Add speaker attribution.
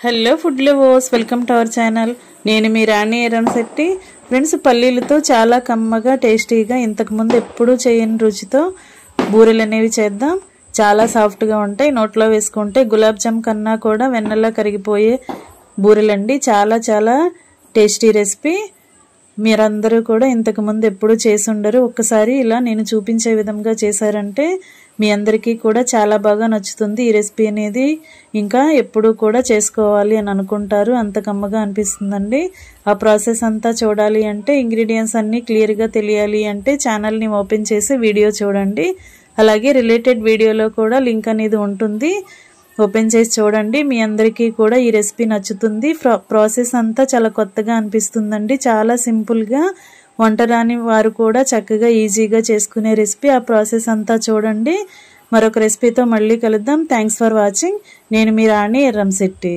Speaker 1: Hello food lovers, welcome to our channel. నేను మీ రాణి Erramsetti. Friends, పల్లీలతో చాలా కమ్మగా టేస్టీగా ఇంతకు ముందు ఎప్పుడూ చేయని రుచితో బూరెలు అనేవి చేద్దాం. చాలా సాఫ్ట్గా ఉంటాయి. నోట్లో వేసుకుంటే గులాబ్ జామ్ కన్నా కూడా వెన్నెలా కరిగిపోయే బూరెలండి. చాలా చాలా టేస్టీ రెసిపీ. మీరందరూ కూడా ఇంతకు ముందు ఎప్పుడూ చేసి ఉండరు. ఒక్కసారి ఇలా నేను చూపించే విధంగా చేశారంటే మీ అందరికీ కూడా చాలా బాగా నచ్చుతుంది ఈ రెసిపీ అనేది. ఇంకా ఎప్పుడు కూడా చేసుకోవాలి అని అనుకుంటారు, అంత కమ్మగా అనిపిస్తుందండి. ఆ ప్రాసెస్ అంతా చూడాలి అంటే, ఇంగ్రీడియంట్స్ అన్నీ క్లియర్గా తెలియాలి అంటే ఛానల్ని ఓపెన్ చేసి వీడియో చూడండి. అలాగే రిలేటెడ్ వీడియోలో కూడా లింక్ అనేది ఉంటుంది, ఓపెన్ చేసి చూడండి. మీ అందరికీ కూడా ఈ రెసిపీ నచ్చుతుంది. ప్రాసెస్ అంతా చాలా కొత్తగా అనిపిస్తుందండి. చాలా సింపుల్గా వంట రాని వారు కూడా చక్కగా ఈజీగా చేసుకునే రెసిపీ. ఆ ప్రాసెస్ అంతా చూడండి. మరొక రెసిపీతో మళ్ళీ కలుద్దాం. Thanks for watching. నేను మీ రాణి ఎర్రంశెట్టి.